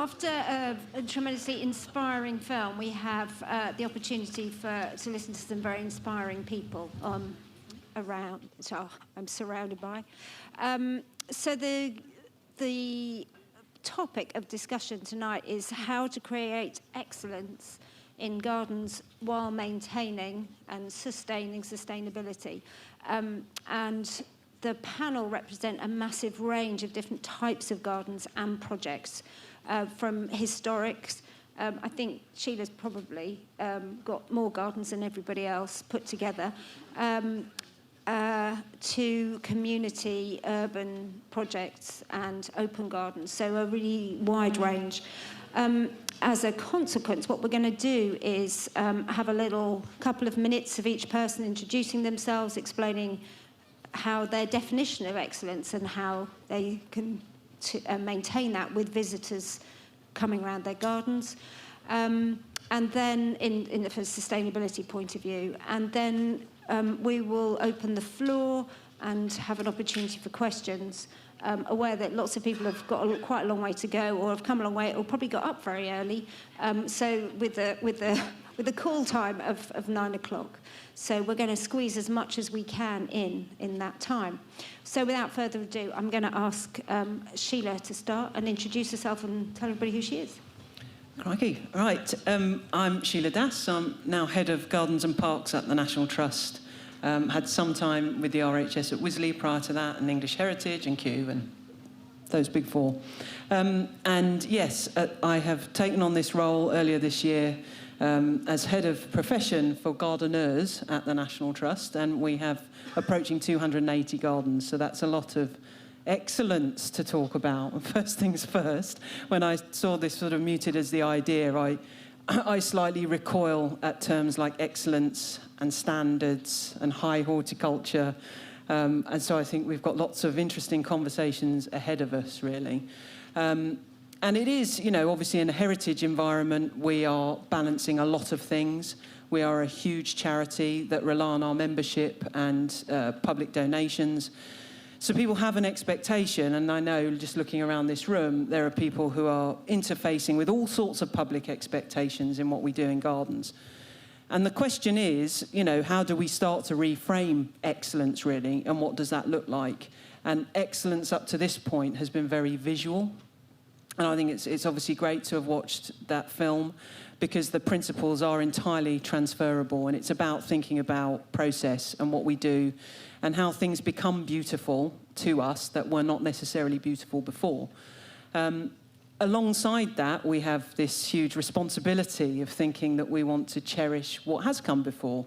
After a tremendously inspiring film, we have the opportunity to listen to some very inspiring people around. So I'm surrounded by. So the topic of discussion tonight is how to create excellence in gardens while maintaining and sustaining sustainability. And the panel represent a massive range of different types of gardens and projects, from historics. I think Sheila's probably got more gardens than everybody else put together, to community, urban projects and open gardens, so a really wide range. As a consequence, what we're going to do is have a couple of minutes of each person introducing themselves, explaining how their definition of excellence and how they can maintain that with visitors coming around their gardens. And then from a sustainability point of view. And then we will open the floor and have an opportunity for questions, aware that lots of people have got quite a long way to go or have come a long way or probably got up very early. So with the call time of 9 o'clock. So we're going to squeeze as much as we can in that time. So without further ado, I'm going to ask Sheila to start and introduce herself and tell everybody who she is. Crikey. Right. I'm Sheila Das. I'm now Head of Gardens and Parks at the National Trust. Had some time with the RHS at Wisley prior to that, and English Heritage and Kew and those big four. And yes, I have taken on this role earlier this year as Head of Profession for Gardeners at the National Trust, and we have approaching 280 gardens, so that's a lot of excellence to talk about. First things first, when I saw this sort of muted as the idea, I slightly recoil at terms like excellence and standards and high horticulture, and so I think we've got lots of interesting conversations ahead of us, really. And it is, obviously in a heritage environment, we are balancing a lot of things. We are a huge charity that rely on our membership and public donations. So people have an expectation, and I know just looking around this room, there are people who are interfacing with all sorts of public expectations in what we do in gardens. And the question is, how do we start to reframe excellence, really, and what does that look like? And excellence up to this point has been very visual. And I think it's obviously great to have watched that film because the principles are entirely transferable, and it's about thinking about process and what we do and how things become beautiful to us that were not necessarily beautiful before. Alongside that, we have this huge responsibility of thinking that we want to cherish what has come before,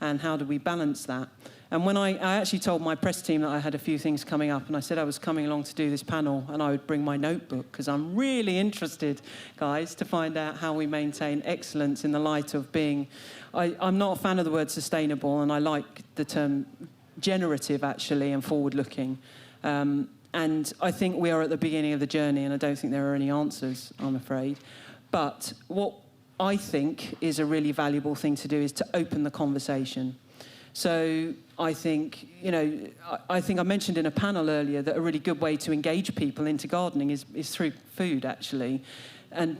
and how do we balance that? And when I actually told my press team that I had a few things coming up, and I said I was coming along to do this panel, and I would bring my notebook, because I'm really interested, guys, to find out how we maintain excellence in the light of being... I'm not a fan of the word sustainable, and I like the term generative, actually, and forward-looking. And I think we are at the beginning of the journey, and I don't think there are any answers, I'm afraid. But what I think is a really valuable thing to do is to open the conversation. So I think, I think I mentioned in a panel earlier that a really good way to engage people into gardening is through food, actually, and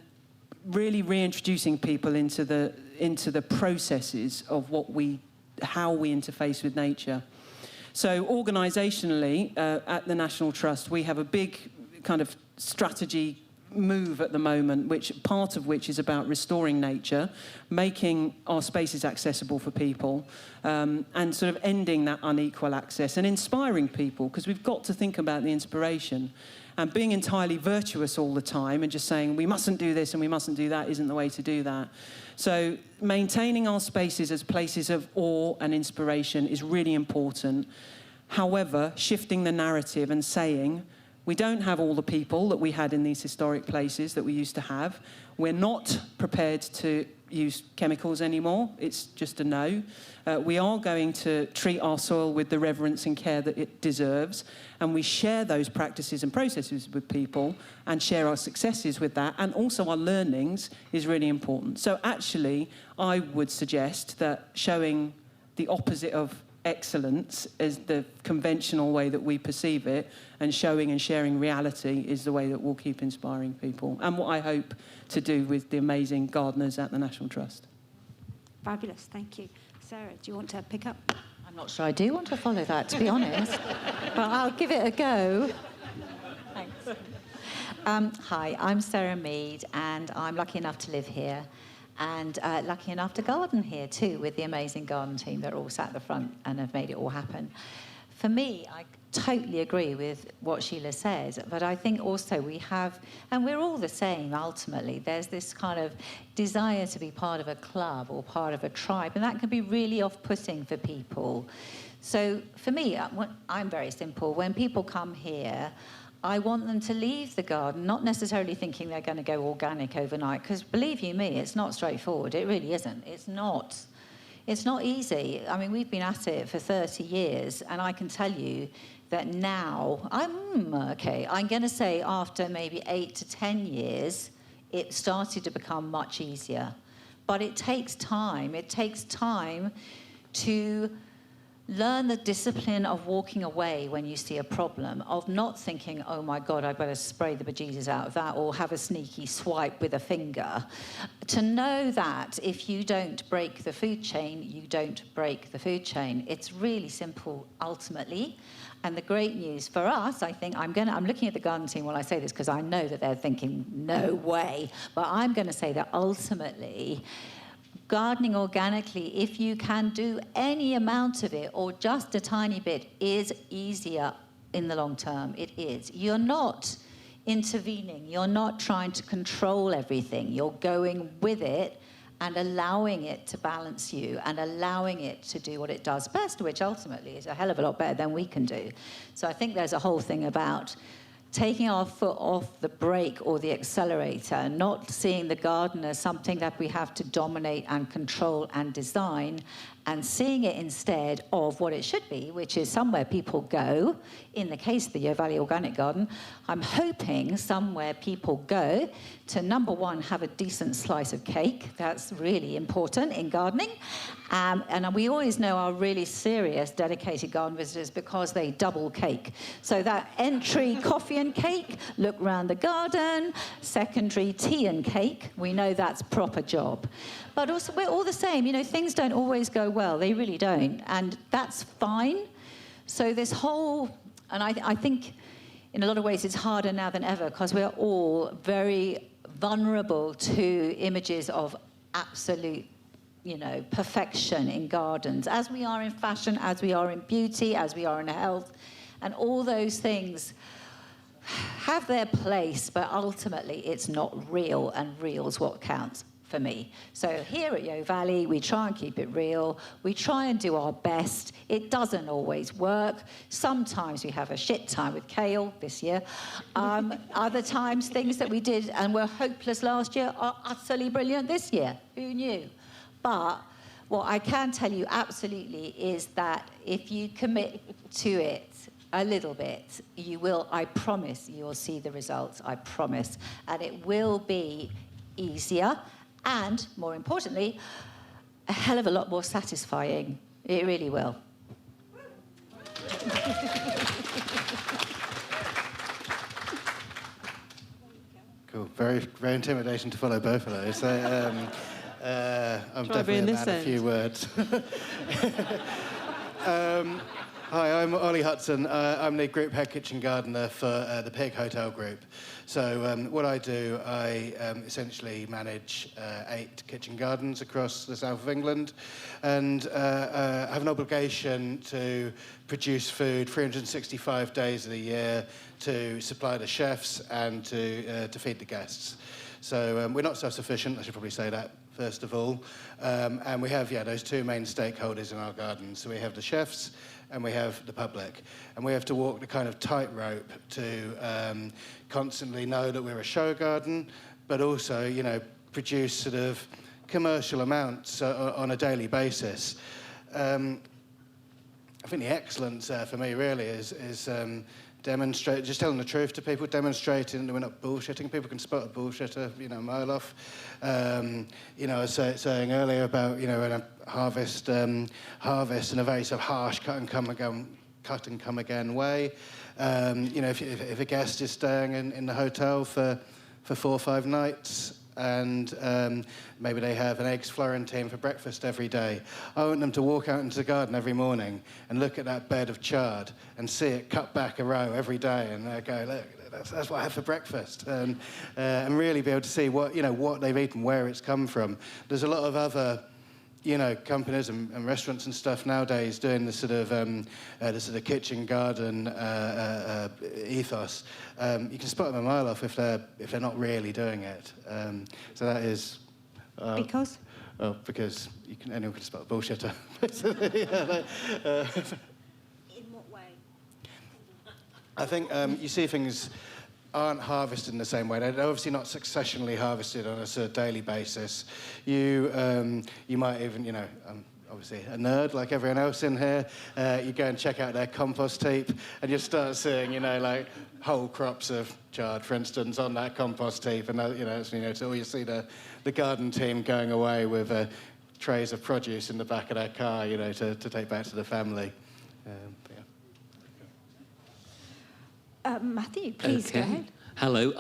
really reintroducing people into the processes of how we interface with nature. So organisationally, at the National Trust, we have a big kind of strategy move at the moment, part of which is about restoring nature, making our spaces accessible for people, and sort of ending that unequal access and inspiring people, because we've got to think about the inspiration. And being entirely virtuous all the time and just saying we mustn't do this and we mustn't do that isn't the way to do that. So maintaining our spaces as places of awe and inspiration is really important. However, shifting the narrative and saying we don't have all the people that we had in these historic places that we used to have. We're not prepared to use chemicals anymore. It's just a no. We are going to treat our soil with the reverence and care that it deserves, and we share those practices and processes with people and share our successes with that, and also our learnings is really important. So actually, I would suggest that showing the opposite of excellence as the conventional way that we perceive it, and showing and sharing reality is the way that we'll keep inspiring people, and what I hope to do with the amazing gardeners at the National Trust. Fabulous, thank you. Sarah, do you want to pick up? I'm not sure I do want to follow that, to be honest, but I'll give it a go. Thanks. Hi, I'm Sarah Mead, and I'm lucky enough to live here, and lucky enough to garden here too, with the amazing garden team that are all sat at the front and have made it all happen. For me, I totally agree with what Sheila says, but I think also we have, and we're all the same ultimately, there's this kind of desire to be part of a club or part of a tribe, and that can be really off-putting for people. So for me, I'm very simple. When people come here, I want them to leave the garden, not necessarily thinking they're going to go organic overnight, because believe you me, it's not straightforward. It really isn't. It's not easy. I mean, we've been at it for 30 years, and I can tell you that now, I'm going to say after maybe 8 to 10 years, it started to become much easier. But it takes time. It takes time to learn the discipline of walking away when you see a problem, of not thinking, oh my God, I better spray the bejesus out of that, or have a sneaky swipe with a finger. To know that if you don't break the food chain, you don't break the food chain. It's really simple, ultimately. And the great news for us, I think, I'm looking at the garden team while I say this, because I know that they're thinking, no way. But I'm going to say that ultimately, gardening organically, if you can do any amount of it or just a tiny bit, is easier in the long term. It is. You're not intervening. You're not trying to control everything. You're going with it and allowing it to balance you and allowing it to do what it does best, which ultimately is a hell of a lot better than we can do. So I think there's a whole thing about taking our foot off the brake or the accelerator, not seeing the garden as something that we have to dominate and control and design, and seeing it instead of what it should be, which is somewhere people go. In the case of the Yeo Valley Organic Garden, I'm hoping somewhere people go to, number one, have a decent slice of cake. That's really important in gardening. And we always know our really serious, dedicated garden visitors because they double cake. So that entry coffee and cake, look round the garden, secondary tea and cake, we know that's proper job. But also, we're all the same. You know, things don't always go well. They really don't. And that's fine. So this whole, and I think in a lot of ways it's harder now than ever because we're all very vulnerable to images of absolute, perfection in gardens, as we are in fashion, as we are in beauty, as we are in health. And all those things have their place, but ultimately it's not real, and real's what counts for me. So here at Yeo Valley, we try and keep it real. We try and do our best. It doesn't always work. Sometimes we have a shit time with kale this year. Other times, things that we did and were hopeless last year are utterly brilliant this year. Who knew? But what I can tell you absolutely is that if you commit to it a little bit, you will, I promise, you will see the results, I promise. And it will be easier and, more importantly, a hell of a lot more satisfying. It really will. Cool. Very, very intimidating to follow both of those. I'm definitely a man of a few words. Hi, I'm Ollie Hudson. I'm the group head kitchen gardener for the Pig Hotel Group. So what I do, I essentially manage 8 kitchen gardens across the south of England, and have an obligation to produce food 365 days of the year to supply the chefs and to feed the guests. So we're not self-sufficient, I should probably say that first of all. And we have, those 2 main stakeholders in our garden. So we have the chefs and we have the public. And we have to walk the kind of tightrope to constantly know that we're a show garden, but also, produce sort of commercial amounts on a daily basis. I think the excellence for me really is demonstrate, just telling the truth to people, demonstrating that we're not bullshitting. People can spot a bullshitter, a mile off. I was saying earlier about, when I harvest in a very sort of harsh cut and come again way. If a guest is staying in the hotel for 4 or 5 nights, and maybe they have an eggs Florentine for breakfast every day. I want them to walk out into the garden every morning and look at that bed of chard and see it cut back a row every day, and go, look, that's what I have for breakfast, and really be able to see what they've eaten, where it's come from. There's a lot of other companies and restaurants and stuff nowadays doing the sort of kitchen garden ethos. You can spot them a mile off if they're not really doing it. So that is Because? Well, because anyone can spot a bullshitter. In what way? I think you see things aren't harvested in the same way. They're obviously not successionally harvested on a sort of daily basis. You might even, obviously a nerd like everyone else in here, you go and check out their compost heap and you start seeing, like whole crops of chard, for instance, on that compost heap. And, so you see the garden team going away with trays of produce in the back of their car, to take back to the family. Matthew, please go ahead. Hello,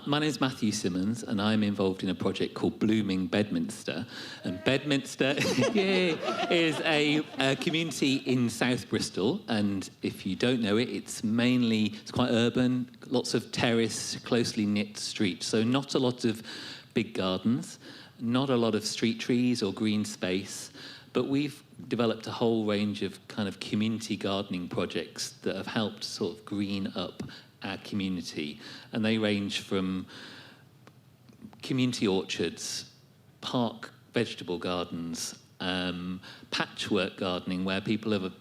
my name is Matthew Simmons, and I'm involved in a project called Blooming Bedminster. And Bedminster is a community in South Bristol, and if you don't know it, it's quite urban, lots of terrace, closely knit streets, so not a lot of big gardens, not a lot of street trees or green space, but we've developed a whole range of kind of community gardening projects that have helped sort of green up our community. And they range from community orchards, park vegetable gardens, patchwork gardening, where people have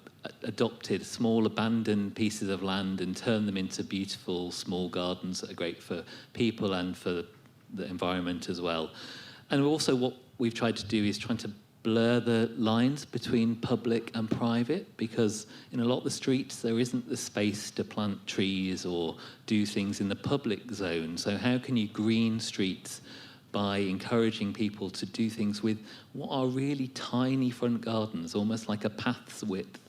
adopted small abandoned pieces of land and turned them into beautiful small gardens that are great for people and for the environment as well. And also what we've tried to do is trying to blur the lines between public and private, because in a lot of the streets there isn't the space to plant trees or do things in the public zone. So how can you green streets by encouraging people to do things with what are really tiny front gardens, almost like a path's width?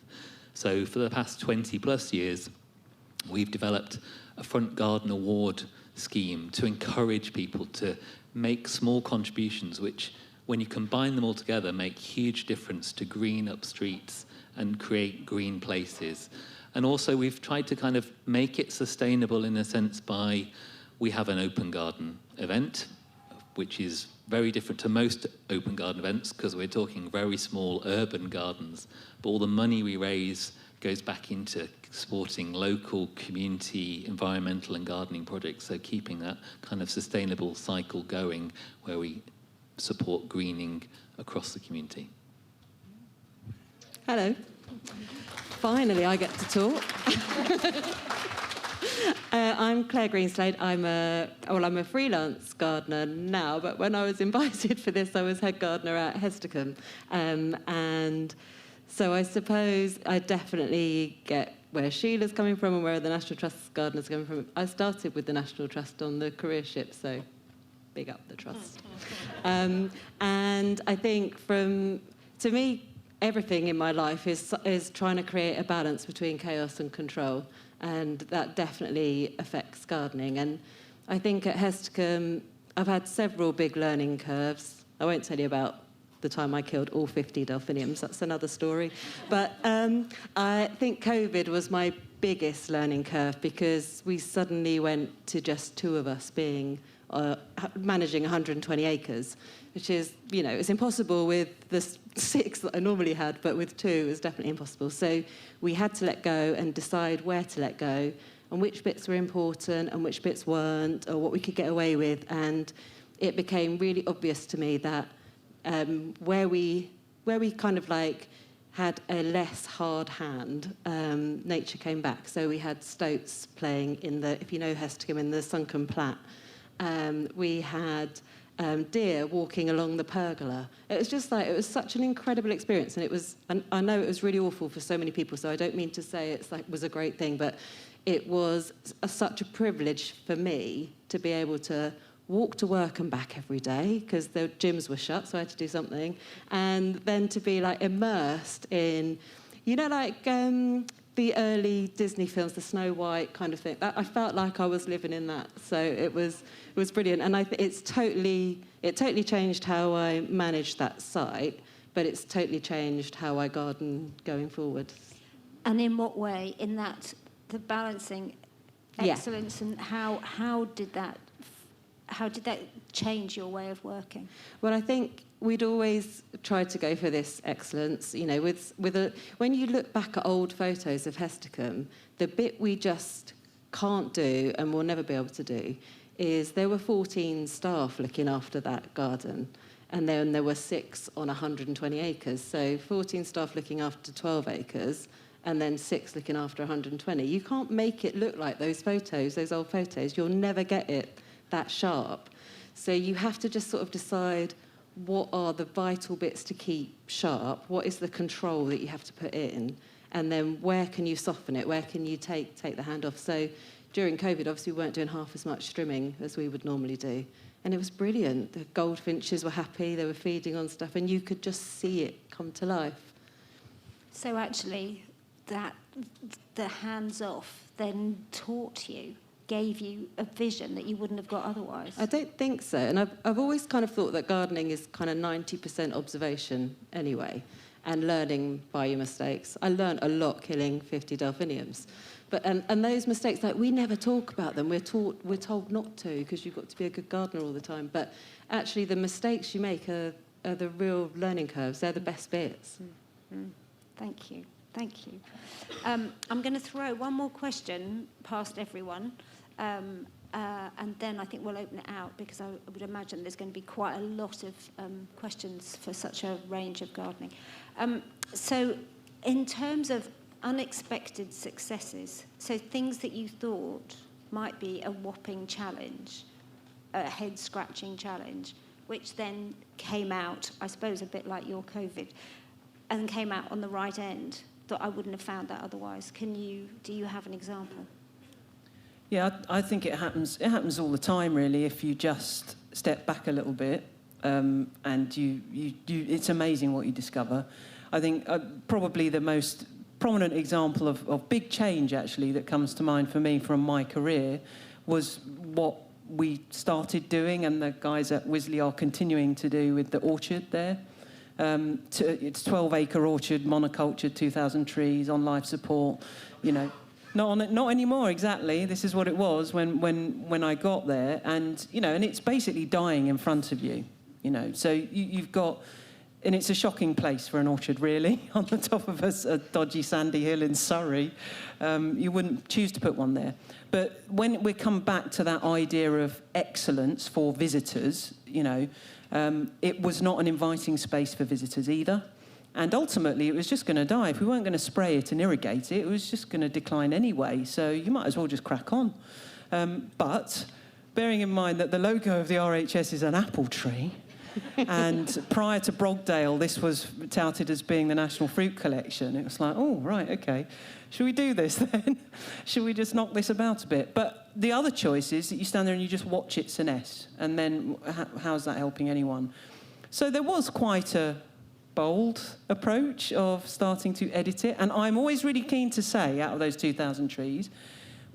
So for the past 20 plus years, we've developed a front garden award scheme to encourage people to make small contributions which, when you combine them all together, make huge difference to green up streets and create green places. And also we've tried to kind of make it sustainable in a sense by, we have an open garden event, which is very different to most open garden events because we're talking very small urban gardens. But all the money we raise goes back into supporting local community environmental and gardening projects, so keeping that kind of sustainable cycle going where we support greening across the community. Hello. Finally, I get to talk. I'm Claire Greenslade. I'm a freelance gardener now, but when I was invited for this, I was head gardener at Hestercombe. And so I suppose I definitely get where Sheila's coming from and where the National Trust's gardeners are coming from. I started with the National Trust on the career ship, so big up the trust. And I think to me, everything in my life is trying to create a balance between chaos and control, and that definitely affects gardening. And I think at Hestercombe, I've had several big learning curves. I won't tell you about the time I killed all 50 delphiniums, that's another story. But I think COVID was my biggest learning curve, because we suddenly went to just 2 of us being managing 120 acres, which is, it's impossible with the 6 that I normally had, but with 2 it was definitely impossible. So we had to let go and decide where to let go and which bits were important and which bits weren't, or what we could get away with. And it became really obvious to me that where we kind of like had a less hard hand, nature came back. So we had stoats playing in the, if you know Hestercombe, in the sunken plat. We had deer walking along the pergola. It was just like, it was such an incredible experience. And I know it was really awful for so many people, so I don't mean to say it was a great thing, but it was such a privilege for me to be able to walk to work and back every day because the gyms were shut, so I had to do something, and then to be like immersed in, like the early Disney films, the Snow White kind of thing. I felt like I was living in that, so it was brilliant, and it totally changed how I managed that site, but it's totally changed how I garden going forward. And in what way? In that the balancing excellence, and how did that change your way of working? Well, I think we'd always tried to go for this excellence. When you look back at old photos of Hesticombe, the bit we just can't do and will never be able to do is there were 14 staff looking after that garden, and then there were 6 on 120 acres. So 14 staff looking after 12 acres, and then 6 looking after 120. You can't make it look like those old photos. You'll never get it that sharp. So you have to just sort of decide what are the vital bits to keep sharp, what is the control that you have to put in, and then where can you soften it, where can you take the hand off. So during COVID, obviously, we weren't doing half as much trimming as we would normally do. And it was brilliant. The goldfinches were happy, they were feeding on stuff, and you could just see it come to life. So actually, the hands-off then taught you, gave you a vision that you wouldn't have got otherwise? I don't think so. And I've always kind of thought that gardening is kind of 90% observation anyway, and learning by your mistakes. I learned a lot killing 50 delphiniums. But and those mistakes, like, we never talk about them. We're told not to because you've got to be a good gardener all the time. But actually, the mistakes you make are the real learning curves. They're the best bits. Mm-hmm. Thank you. I'm going to throw one more question past everyone, and then I think we'll open it out, because I would imagine there's going to be quite a lot of questions for such a range of gardening. So in terms of unexpected successes, so things that you thought might be a whopping challenge, a head-scratching challenge, which then came out, I suppose, a bit like your COVID, and came out on the right end, that I wouldn't have found that otherwise. Do you have an example? Yeah, I think it happens. It happens all the time, really. If you just step back a little bit, and it's amazing what you discover. I think probably the most prominent example of big change, actually, that comes to mind for me from my career was what we started doing, and the guys at Wisley are continuing to do with the orchard there. It's 12-acre orchard, monocultured, 2,000 trees on life support. Not anymore exactly. This is what it was when I got there, and and it's basically dying in front of you. So you've got, and it's a shocking place for an orchard, really, on the top of a dodgy sandy hill in Surrey. You wouldn't choose to put one there. But when we come back to that idea of excellence for visitors, it was not an inviting space for visitors either. And ultimately, it was just going to die. If we weren't going to spray it and irrigate it, it was just going to decline anyway. So you might as well just crack on. But bearing in mind that the logo of the RHS is an apple tree, and prior to Brogdale, this was touted as being the national fruit collection. It was like, oh, right, OK. Should we do this then? Should we just knock this about a bit? But the other choice is that you stand there and you just watch it senesce. And then how's that helping anyone? So there was quite a bold approach of starting to edit it. And I'm always really keen to say, out of those 2,000 trees,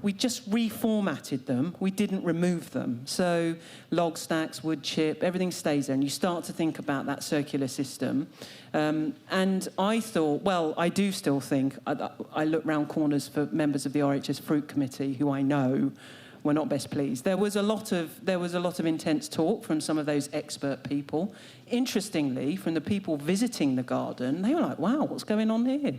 we just reformatted them. We didn't remove them. So log stacks, wood chip, everything stays there. And you start to think about that circular system. And I thought, well, I do still think, I look round corners for members of the RHS Fruit Committee who I know were not best pleased. There was a lot of intense talk from some of those expert people. Interestingly, from the people visiting the garden, they were like, wow, what's going on here?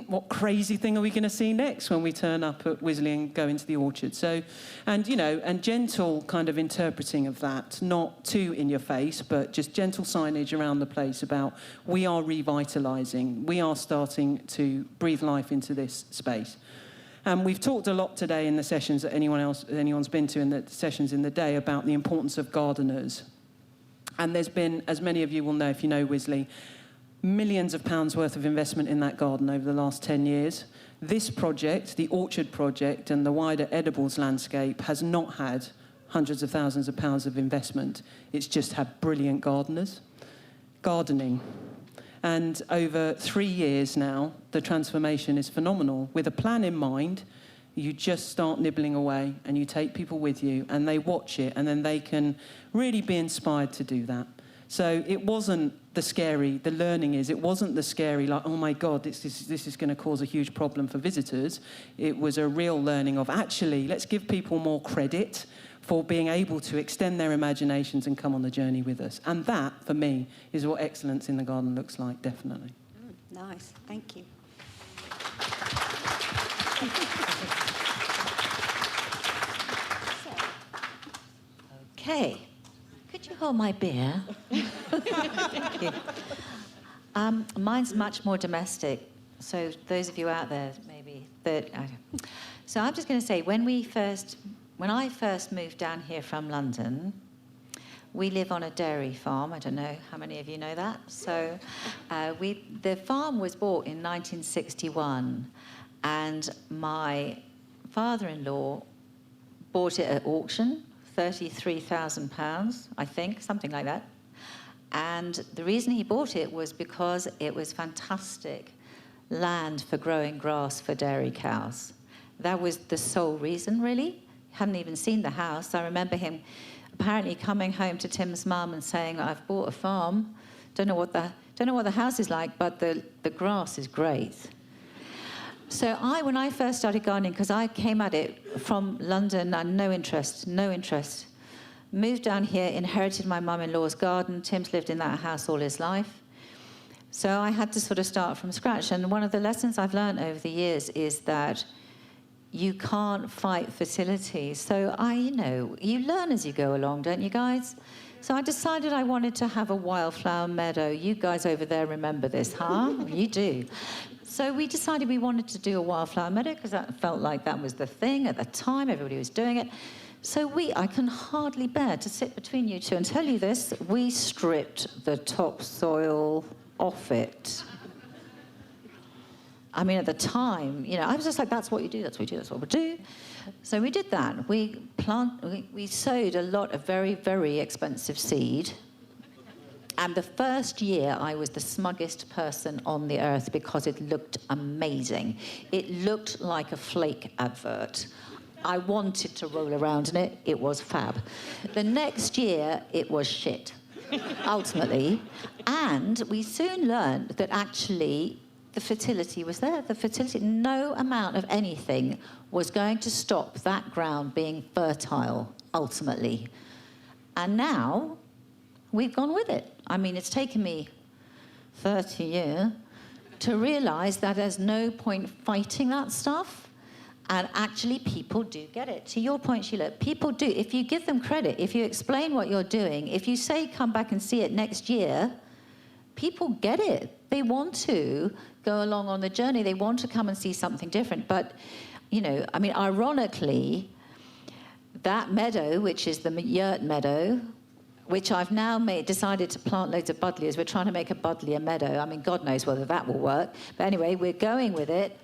What crazy thing are we going to see next when we turn up at Wisley and go into the orchard? So, and gentle kind of interpreting of that, not too in your face, but just gentle signage around the place about we are revitalising, we are starting to breathe life into this space. And we've talked a lot today in the sessions that anyone's been to in the sessions in the day about the importance of gardeners. And there's been, as many of you will know if you know Wisley, millions of pounds worth of investment in that garden over the last 10 years. This project, the orchard project and the wider edibles landscape, has not had hundreds of thousands of pounds of investment. It's just had brilliant gardeners. Gardening. And over 3 years now, the transformation is phenomenal. With a plan in mind, you just start nibbling away and you take people with you and they watch it and then they can really be inspired to do that. So it wasn't the learning is, it wasn't the scary, like, oh my God, this is going to cause a huge problem for visitors. It was a real learning of, actually, let's give people more credit for being able to extend their imaginations and come on the journey with us. And that, for me, is what excellence in the garden looks like, definitely. Nice, thank you. Okay. Could you hold my beer? Thank you. Mine's much more domestic. So those of you out there, maybe so I'm just going to say, when I first moved down here from London, we live on a dairy farm. I don't know how many of you know that. So the farm was bought in 1961, and my father-in-law bought it at auction. £33,000, I think, something like that. And the reason he bought it was because it was fantastic land for growing grass for dairy cows. That was the sole reason, really. Hadn't even seen the house. I remember him apparently coming home to Tim's mum and saying, I've bought a farm. Don't know what the house is like, but the grass is great. So when I first started gardening, because I came at it from London and no interest, moved down here, inherited my mum-in-law's garden. Tim's lived in that house all his life. So I had to sort of start from scratch. And one of the lessons I've learned over the years is that you can't fight fertility. So you learn as you go along, don't you guys? So I decided I wanted to have a wildflower meadow. You guys over there remember this, huh? You do. So we decided we wanted to do a wildflower meadow because that felt like that was the thing at the time. Everybody was doing it. So I can hardly bear to sit between you two and tell you this. We stripped the topsoil off it. I mean, at the time, I was just like, that's what you do, that's what we do, that's what we do. So we did that. We sowed a lot of very, very expensive seed. And the first year, I was the smuggest person on the earth because it looked amazing. It looked like a flake advert. I wanted to roll around in it. It was fab. The next year, it was shit, ultimately. And we soon learned that actually the fertility was there. No amount of anything was going to stop that ground being fertile, ultimately. And now we've gone with it. I mean, it's taken me 30 years to realise that there's no point fighting that stuff. And actually, people do get it. To your point, Sheila, people do. If you give them credit, if you explain what you're doing, if you say, come back and see it next year, people get it. They want to go along on the journey. They want to come and see something different. But, ironically, that meadow, which is the yurt meadow, which I've now decided to plant loads of buddleias. We're trying to make a buddleia meadow. I mean, God knows whether that will work. But anyway, we're going with it.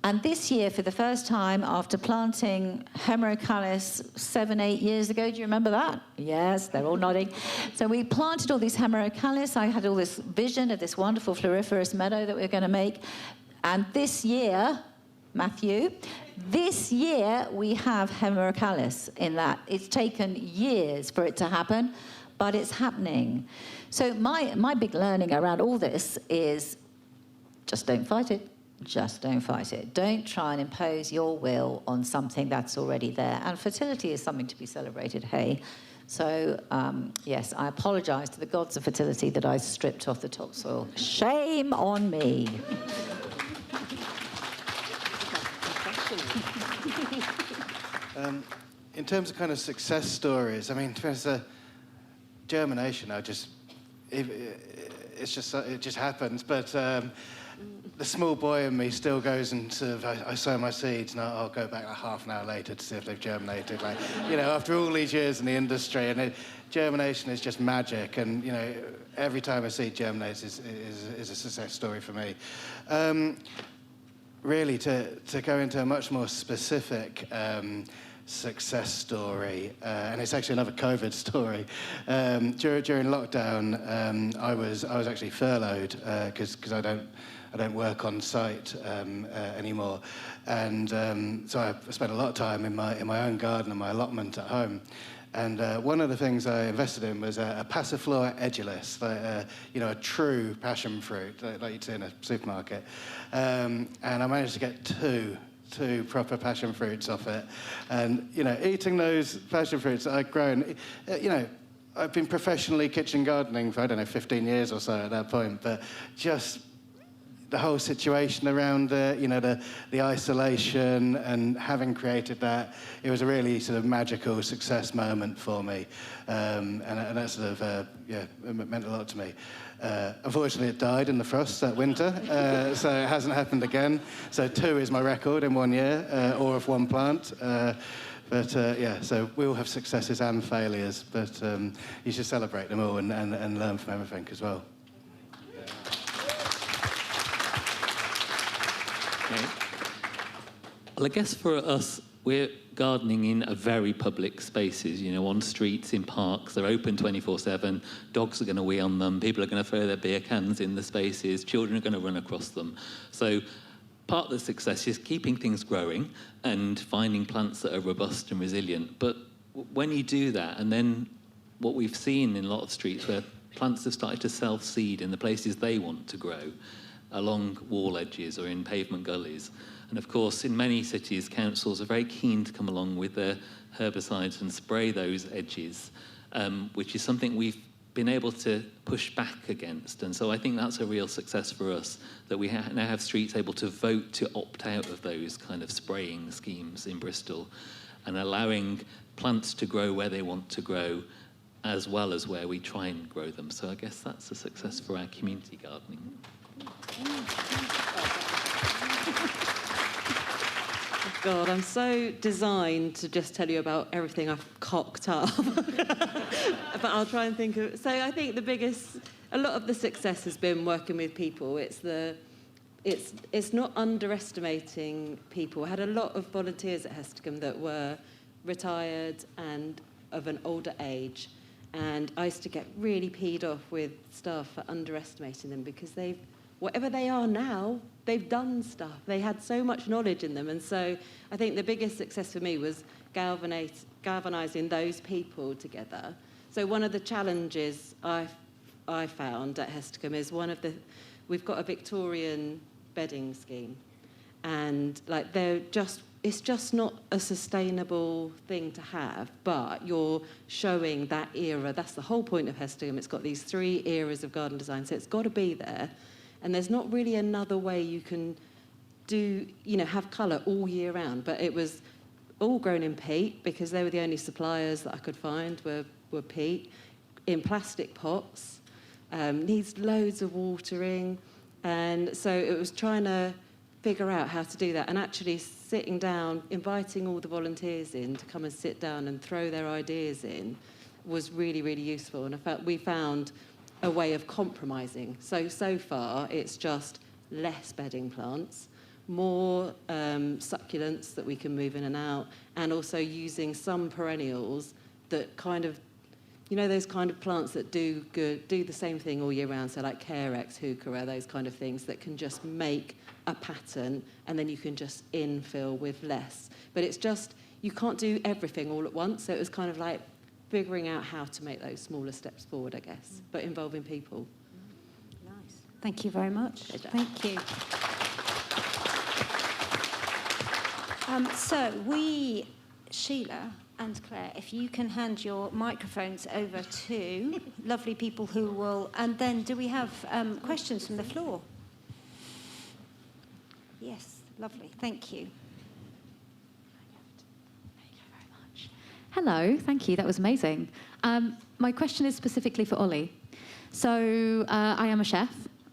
And this year, for the first time, after planting Hemerocallis 7-8 years ago, do you remember that? Yes, they're all nodding. So we planted all these Hemerocallis. I had all this vision of this wonderful floriferous meadow that we we're going to make. And this year, Matthew, we have Hemerocallis in that. It's taken years for it to happen, but it's happening. So my big learning around all this is just don't fight it. Just don't fight it. Don't try and impose your will on something that's already there. And fertility is something to be celebrated, hey? So, yes, I apologise to the gods of fertility that I stripped off the topsoil. Shame on me. In terms of kind of success stories, I mean, in terms of germination, it just happens. But the small boy in me still goes and sort of, I sow my seeds and I'll go back like half an hour later to see if they've germinated. Like, after all these years in the industry, and germination is just magic. And, every time a seed germinates is a success story for me. really to go into a much more specific success story, and it's actually another COVID story. During lockdown, I was actually furloughed because I don't work on site anymore, and so I spent a lot of time in my own garden and my allotment at home. And one of the things I invested in was a Passiflora edulis, a true passion fruit, like you'd see in a supermarket. And I managed to get two proper passion fruits off it. And, eating those passion fruits that I'd grown, I've been professionally kitchen gardening for, 15 years or so at that point, but just the whole situation around the isolation and having created that, it was a really sort of magical success moment for me, and that sort of it meant a lot to me. Unfortunately, it died in the frost that winter, so it hasn't happened again. So 2 is my record in 1 year, or of one plant. So we all have successes and failures, but you should celebrate them all and learn from everything as well. Okay. Well, I guess for us, we're gardening in a very public spaces, on streets, in parks. They're open 24/7. Dogs are going to wee on them. People are going to throw their beer cans in the spaces. Children are going to run across them. So part of the success is keeping things growing and finding plants that are robust and resilient. But when you do that, and then what we've seen in a lot of streets where plants have started to self-seed in the places they want to grow, along wall edges or in pavement gullies. And of course, in many cities, councils are very keen to come along with their herbicides and spray those edges, which is something we've been able to push back against. And so I think that's a real success for us, that we now have streets able to vote to opt out of those kind of spraying schemes in Bristol and allowing plants to grow where they want to grow, as well as where we try and grow them. So I guess that's a success for our community gardening. God, I'm so designed to just tell you about everything I've cocked up. But I'll try and think of... So I think a lot of the success has been working with people. It's not underestimating people. I had a lot of volunteers at Hesticombe that were retired and of an older age. And I used to get really peed off with staff for underestimating them because whatever they are now, they've done stuff. They had so much knowledge in them. And so I think the biggest success for me was galvanising those people together. So one of the challenges I found at Hesticombe is we've got a Victorian bedding scheme. And it's just not a sustainable thing to have, but you're showing that era. That's the whole point of Hesticombe. It's got these 3 eras of garden design, so it's got to be there. And there's not really another way you can have colour all year round. But it was all grown in peat because they were the only suppliers that I could find were peat, in plastic pots, needs loads of watering. And so it was trying to figure out how to do that, and actually sitting down, inviting all the volunteers in to come and sit down and throw their ideas in was really, really useful. And we found a way of compromising. So far, it's just less bedding plants, more succulents that we can move in and out, and also using some perennials that kind of, those kind of plants that do the same thing all year round, so like Carex, Heuchera, those kind of things that can just make a pattern, and then you can just infill with less. But it's just, you can't do everything all at once, so it was kind of like figuring out how to make those smaller steps forward, I guess, but involving people. Nice. Thank you very much. Pleasure. Thank you. Sheila and Claire, if you can hand your microphones over to lovely people who will... And then do we have questions from the floor? Yes, lovely. Thank you. Hello, thank you. That was amazing. My question is specifically for Ollie. So I am a chef.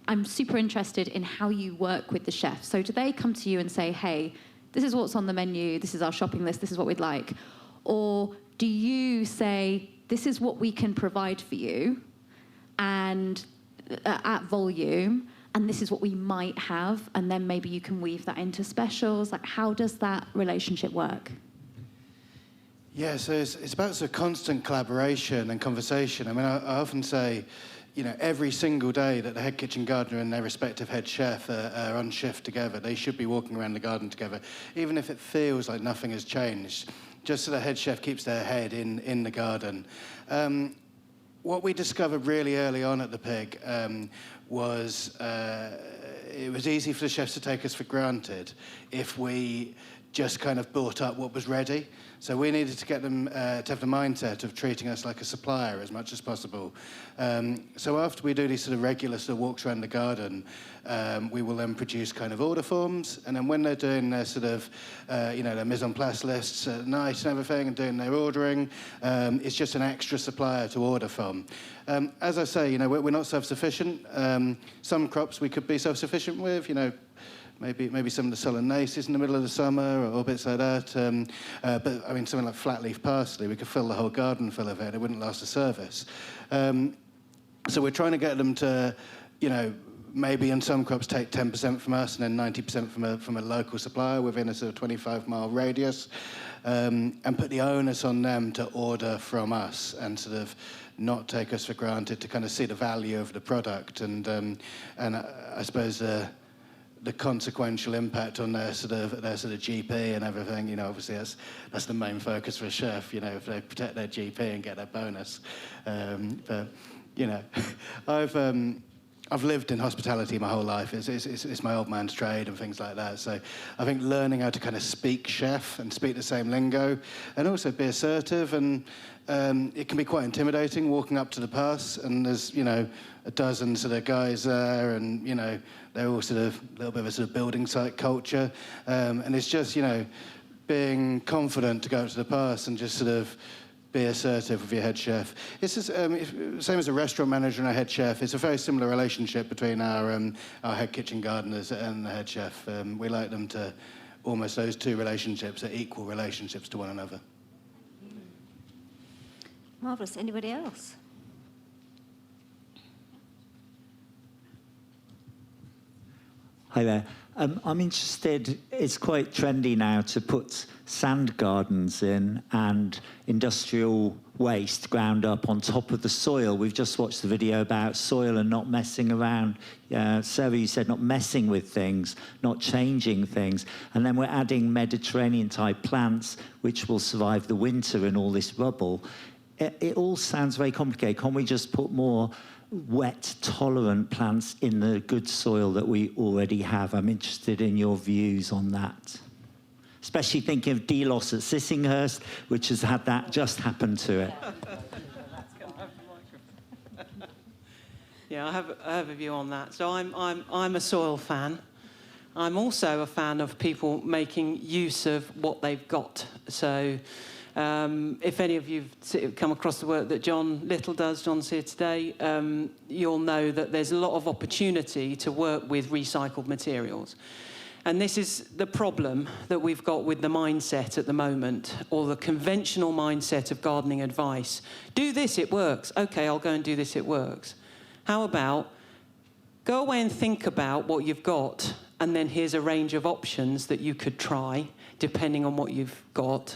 I'm super interested in how you work with the chef. So do they come to you and say, hey, this is what's on the menu, this is our shopping list, this is what we'd like? Or do you say, this is what we can provide for you and at volume, and this is what we might have, and then maybe you can weave that into specials? Like, how does that relationship work? Yeah, so it's about sort of constant collaboration and conversation. I mean, I often say, you know, every single day that the head kitchen gardener and their respective head chef are on shift together, they should be walking around the garden together, even if it feels like nothing has changed, just so the head chef keeps their head in the garden. What we discovered really early on at the Pig was it was easy for the chefs to take us for granted if we just kind of brought up what was ready. So we needed to get them to have the mindset of treating us like a supplier as much as possible. So after we do these sort of regular sort of walks around the garden, we will then produce kind of order forms, and then when they're doing their sort of, you know, their mise en place lists at night and everything and doing their ordering, it's just an extra supplier to order from. As I say, you know, we're not self-sufficient. Some crops we could be self-sufficient with, you know, maybe some of the solanaceas in the middle of the summer or bits like that. But, I mean, something like flat leaf parsley, we could fill the whole garden full of it. It wouldn't last a service. So we're trying to get them to, you know, maybe in some crops take 10% from us and then 90% from a local supplier within a sort of 25-mile radius, and put the onus on them to order from us and sort of not take us for granted, to kind of see the value of the product and I suppose the consequential impact on their sort of GP and everything. You know, obviously that's the main focus for a chef. You know, if they protect their GP and get their bonus. But you know, I've lived in hospitality my whole life. It's my old man's trade and things like that. So I think learning how to kind of speak chef and speak the same lingo, and also be assertive, and it can be quite intimidating walking up to the pass, and there's, you know, a dozen sort of guys there, and, you know, they're all sort of a little bit of a sort of building site culture, and it's just, you know, being confident to go up to the pass and just sort of be assertive with your head chef. It's just, same as a restaurant manager and a head chef. It's a very similar relationship between our head kitchen gardeners and the head chef. We like them to, almost those two relationships are equal relationships to one another. Marvellous. Anybody else? Hi there. I'm interested, it's quite trendy now to put sand gardens in and industrial waste ground up on top of the soil. We've just watched the video about soil and not messing around. Sarah, you said not messing with things, not changing things. And then we're adding Mediterranean-type plants which will survive the winter in all this rubble. It all sounds very complicated. Can't we just put more wet-tolerant plants in the good soil that we already have? I'm interested in your views on that. Especially thinking of Delos at Sissinghurst, which has had that just happen to it. Yeah, I have a view on that. So I'm a soil fan. I'm also a fan of people making use of what they've got. So if any of you have come across the work that John Little does, John's here today, you'll know that there's a lot of opportunity to work with recycled materials. And this is the problem that we've got with the mindset at the moment, or the conventional mindset of gardening advice. Do this, it works. Okay, I'll go and do this, it works. How about go away and think about what you've got, and then here's a range of options that you could try, depending on what you've got.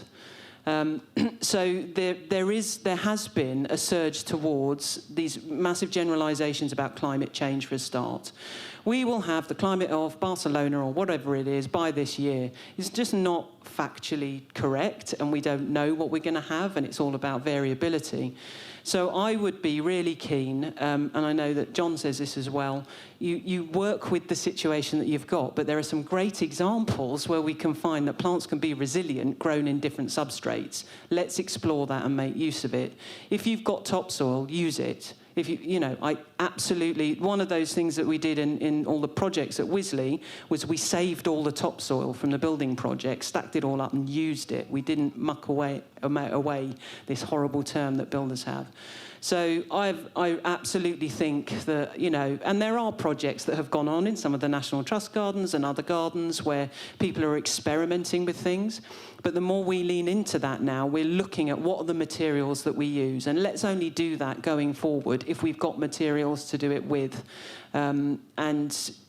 So there has been a surge towards these massive generalisations about climate change for a start. We will have the climate of Barcelona or whatever it is by this year. It's just not factually correct, and we don't know what we're going to have, and it's all about variability. So I would be really keen, and I know that John says this as well, you work with the situation that you've got, but there are some great examples where we can find that plants can be resilient, grown in different substrates. Let's explore that and make use of it. If you've got topsoil, use it. If you know, I absolutely, one of those things that we did in all the projects at Wisley was we saved all the topsoil from the building project, stacked it all up and used it. We didn't muck away this horrible term that builders have. So I absolutely think that, you know, and there are projects that have gone on in some of the National Trust gardens and other gardens where people are experimenting with things. But the more we lean into that now, we're looking at what are the materials that we use. And let's only do that going forward if we've got materials to do it with. And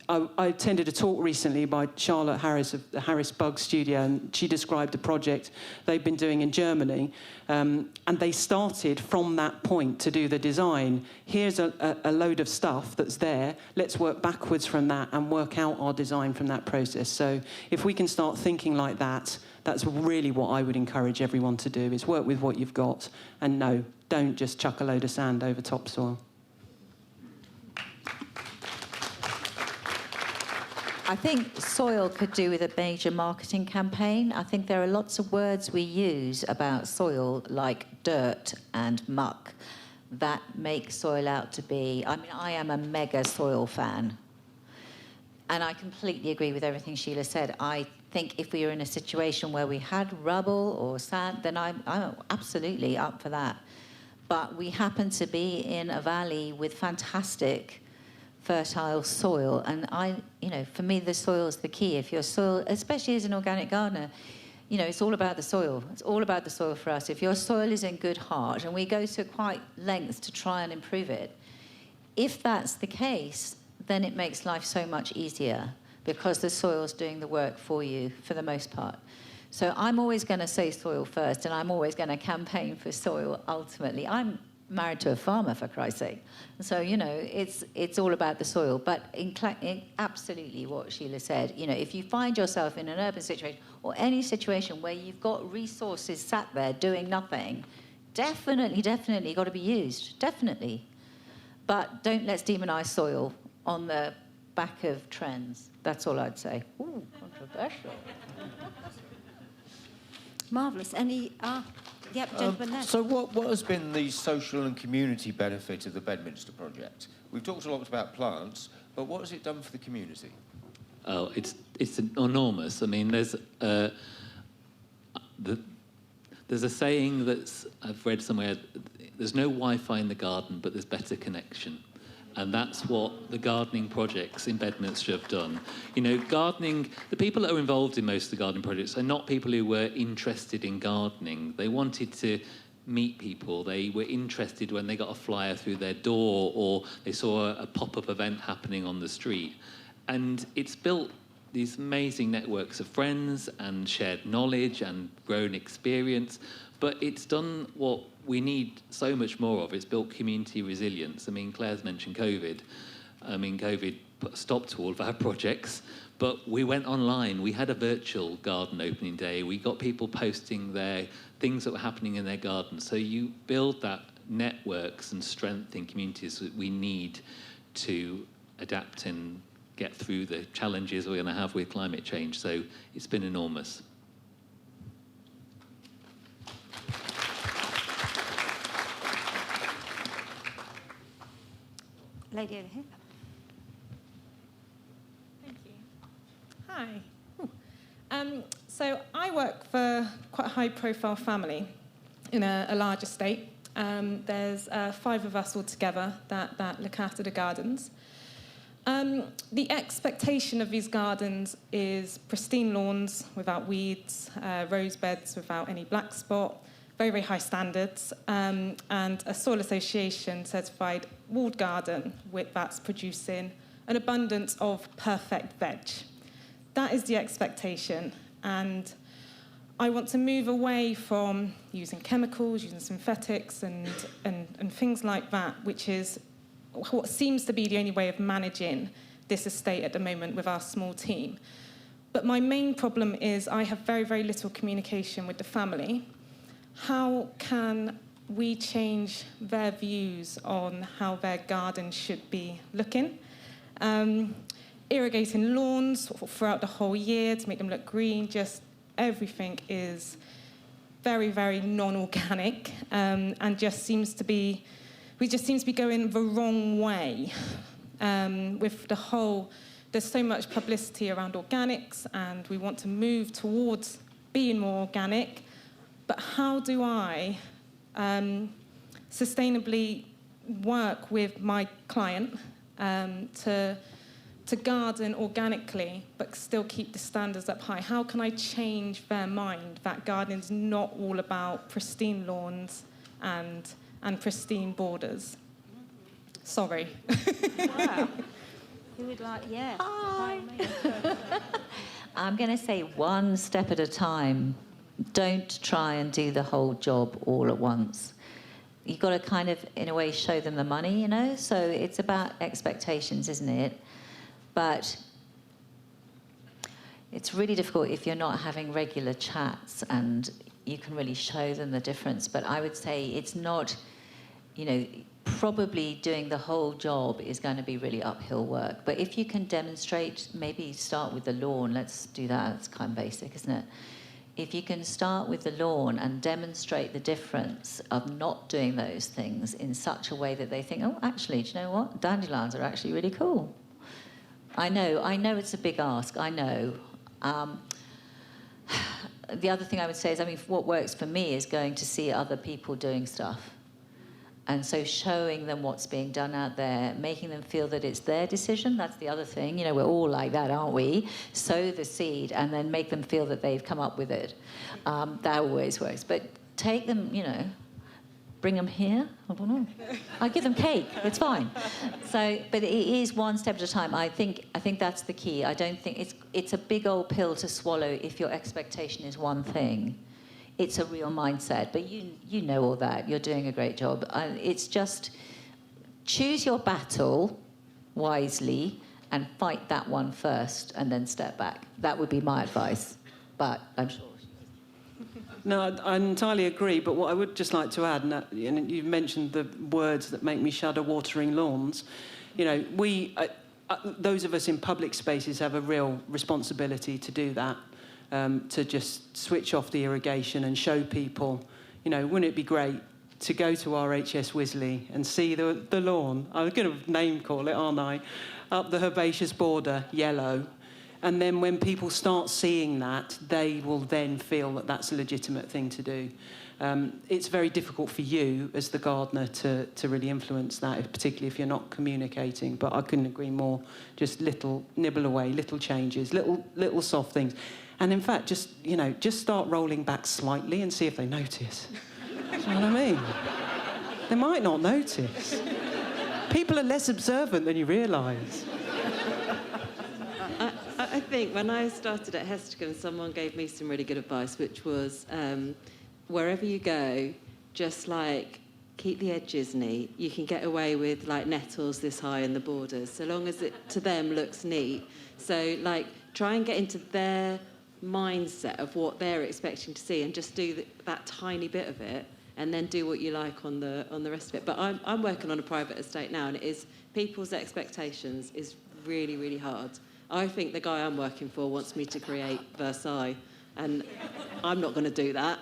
I attended a talk recently by Charlotte Harris of the Harris Bug Studio, and she described a project they've been doing in Germany. And they started from that point to do the design. Here's a load of stuff that's there. Let's work backwards from that and work out our design from that process. So if we can start thinking like that, that's really what I would encourage everyone to do, is work with what you've got. And no, don't just chuck a load of sand over topsoil. I think soil could do with a major marketing campaign. I think there are lots of words we use about soil, like dirt and muck, that make soil out to be... I mean, I am a mega soil fan. And I completely agree with everything Sheila said. I think if we were in a situation where we had rubble or sand, then I'm absolutely up for that. But we happen to be in a valley with fantastic fertile soil, and for me, the soil is the key. If your soil, especially as an organic gardener, it's all about the soil. It's all about the soil for us. If your soil is in good heart, and we go to quite lengths to try and improve it, if that's the case, then it makes life so much easier, because the soil's doing the work for you for the most part. So I'm always going to say soil first, and I'm always going to campaign for soil ultimately. I'm married to a farmer, for Christ's sake. So, it's all about the soil. But in absolutely what Sheila said, if you find yourself in an urban situation or any situation where you've got resources sat there doing nothing, definitely got to be used, definitely. But don't let's demonise soil on the back of trends. That's all I'd say. Ooh, controversial. Marvellous. Any... Yep, gentleman there. So what has been the social and community benefit of the Bedminster project? We've talked a lot about plants, but what has it done for the community? Oh, it's enormous. I mean, there's a saying I've read somewhere, there's no Wi-Fi in the garden, but there's better connection. And that's what the gardening projects in Bedminster have done. Gardening, the people that are involved in most of the gardening projects are not people who were interested in gardening. They wanted to meet people. They were interested when they got a flyer through their door, or they saw a pop-up event happening on the street. And it's built these amazing networks of friends and shared knowledge and grown experience. But it's done what we need so much more of. It's built community resilience. I mean, Claire's mentioned COVID. I mean, COVID put a stop to all of our projects, but we went online. We had a virtual garden opening day. We got people posting their things that were happening in their gardens. So you build that networks and strength in communities that we need to adapt and get through the challenges we're going to have with climate change. So it's been enormous. Lady over here. Thank you. Hi. So I work for quite a high-profile family in a large estate. There's 5 of us all together that look after the gardens. The expectation of these gardens is pristine lawns without weeds, rose beds without any black spot, very, very high standards, and a Soil Association certified walled garden that's producing an abundance of perfect veg. That is the expectation, and I want to move away from using chemicals, using synthetics and things like that, which is what seems to be the only way of managing this estate at the moment with our small team. But my main problem is I have very, very little communication with the family. How can we change their views on how their garden should be looking? Irrigating lawns throughout the whole year to make them look green, just everything is very, very non-organic, and we just seem to be going the wrong way with the whole. There's so much publicity around organics, and we want to move towards being more organic. But how do I sustainably work with my client to garden organically but still keep the standards up high? How can I change their mind that gardening's not all about pristine lawns and pristine borders? Sorry. Wow. Who would like, yeah. Hi. Hi. I'm going to say one step at a time. Don't try and do the whole job all at once. You've got to kind of, in a way, show them the money, you know? So it's about expectations, isn't it? But it's really difficult if you're not having regular chats and you can really show them the difference. But I would say it's not, you know, probably doing the whole job is going to be really uphill work. But if you can demonstrate, maybe start with the lawn. Let's do that. It's kind of basic, isn't it? If you can start with the lawn and demonstrate the difference of not doing those things in such a way that they think, oh, actually, do you know what? Dandelions are actually really cool. I know it's a big ask, I know. The other thing I would say is, I mean, what works for me is going to see other people doing stuff. And so showing them what's being done out there, making them feel that it's their decision, that's the other thing. You know, we're all like that, aren't we? Sow the seed and then make them feel that they've come up with it. That always works. But take them, you know, bring them here. I don't know. I give them cake. It's fine. So, but it is one step at a time. I think that's the key. I don't think it's a big old pill to swallow if your expectation is one thing. It's a real mindset, but you know all that. You're doing a great job. It's just choose your battle wisely and fight that one first, and then step back. That would be my advice. But I'm sure. No, I entirely agree, but what I would just like to add, and you've mentioned the words that make me shudder, watering lawns. You know, those of us in public spaces have a real responsibility to do that, to just switch off the irrigation and show people, you know, wouldn't it be great to go to RHS Wisley and see the lawn, I'm going to name call it, aren't I, up the herbaceous border, yellow. And then when people start seeing that, they will then feel that that's a legitimate thing to do. It's very difficult for you as the gardener to really influence that, particularly if you're not communicating. But I couldn't agree more. Just little nibble away, little changes, little soft things. And in fact, just start rolling back slightly and see if they notice. Do you know what I mean? They might not notice. People are less observant than you realise. I think when I started at Hesticum, someone gave me some really good advice, which was wherever you go, just like keep the edges neat. You can get away with like nettles this high in the borders, so long as it to them looks neat. So like try and get into their mindset of what they're expecting to see, and just do that tiny bit of it, and then do what you like on the rest of it. But I'm working on a private estate now, and it is people's expectations is really, really hard. I think the guy I'm working for wants me to create Versailles, and I'm not going to do that.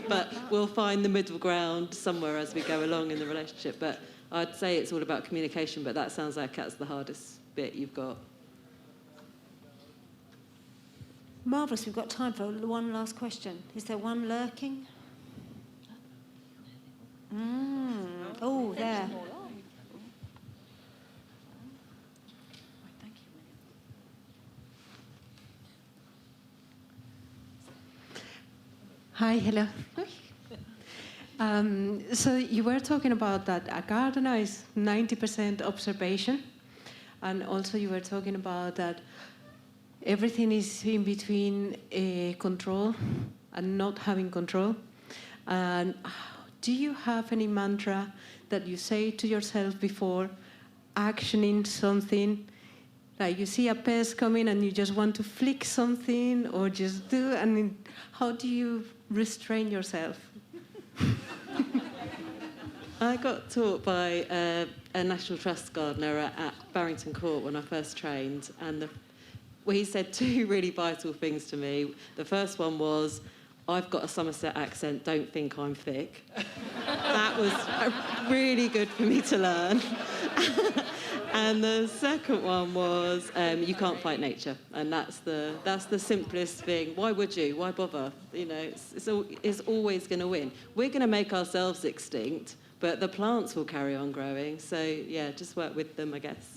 But we'll find the middle ground somewhere as we go along in the relationship. But I'd say it's all about communication, but that sounds like that's the hardest bit you've got. Marvellous, we've got time for one last question. Is there one lurking? Oh, there. Hi, hello. So you were talking about that a gardener is 90% observation, and also you were talking about that everything is in between control and not having control. And do you have any mantra that you say to yourself before actioning something? Like you see a pest coming and you just want to flick something or just do, and how do you restrain yourself? I got taught by a National Trust gardener at Barrington Court when I first trained, and he said two really vital things to me. The first one was, I've got a Somerset accent, don't think I'm thick. That was really good for me to learn. And the second one was, you can't fight nature, and that's the simplest thing. Why would you? Why bother? You know, it's always going to win. We're going to make ourselves extinct, but the plants will carry on growing. So yeah, just work with them, I guess.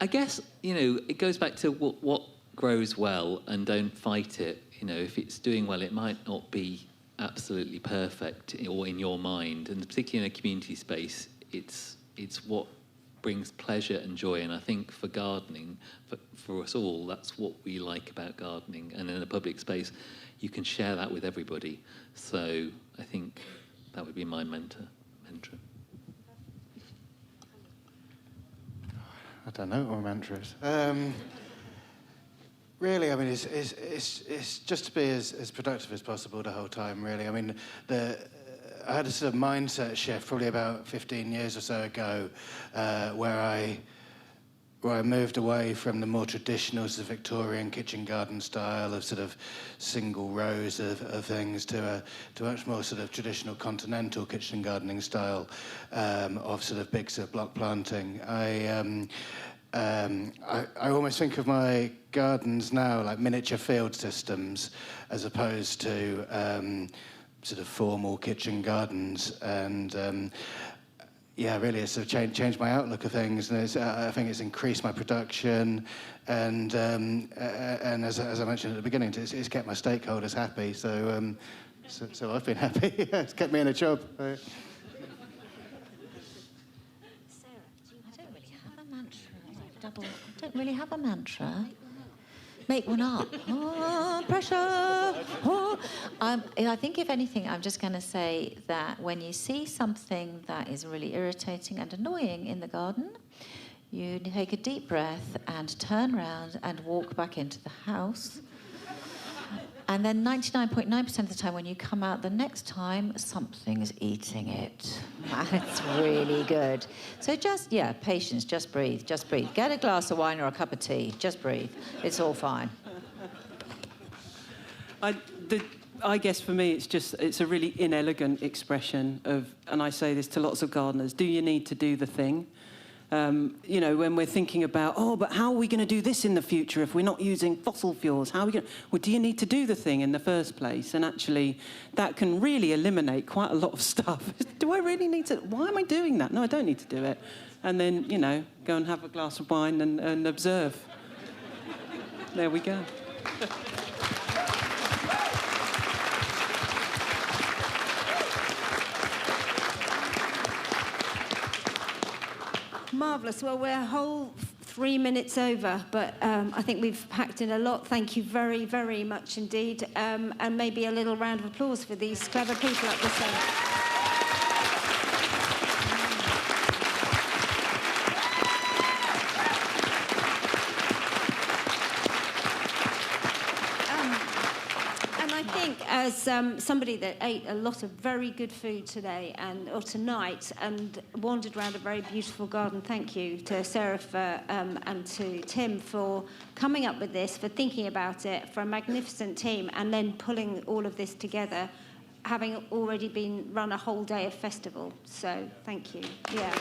I guess, you know, it goes back to what grows well and don't fight it. You know, if it's doing well, it might not be absolutely perfect or in your mind, and particularly in a community space, it's what brings pleasure and joy. And I think for gardening, for us all, that's what we like about gardening. And in a public space, you can share that with everybody. So I think that would be my mantra. I don't know what my mantra is. Really, I mean, it's just to be as productive as possible the whole time, really. I mean, I had a sort of mindset shift probably about 15 years or so ago, where I moved away from the more traditional sort of Victorian kitchen garden style of sort of single rows of things to much more sort of traditional continental kitchen gardening style of sort of big sort of block planting. I almost think of my gardens now like miniature field systems as opposed to sort of formal kitchen gardens, and yeah, really it's sort of changed my outlook of things, and I think it's increased my production, and as I mentioned at the beginning, it's kept my stakeholders happy, so I've been happy. It's kept me in a job. I don't really have a mantra. Make one up. Oh, pressure. Oh. I think, if anything, I'm just going to say that when you see something that is really irritating and annoying in the garden, you take a deep breath and turn around and walk back into the house. And then 99.9% of the time when you come out the next time, something's eating it. That's really good. So patience, just breathe. Get a glass of wine or a cup of tea, just breathe. It's all fine. I guess for me, it's a really inelegant expression of, and I say this to lots of gardeners, do you need to do the thing? You know, when we're thinking about, but how are we going to do this in the future if we're not using fossil fuels? How are we going to... Well, do you need to do the thing in the first place? And actually, that can really eliminate quite a lot of stuff. Do I really need to... Why am I doing that? No, I don't need to do it. And then, you know, go and have a glass of wine and observe. There we go. Marvellous. Well, we're a whole 3 minutes over, but I think we've packed in a lot. Thank you very, very much indeed. And maybe a little round of applause for these clever people up this end. As somebody that ate a lot of very good food today or tonight and wandered around a very beautiful garden, thank you to Sarah and to Tim for coming up with this, for thinking about it, for a magnificent team, and then pulling all of this together, having already run a whole day of festival. So thank you. Yeah.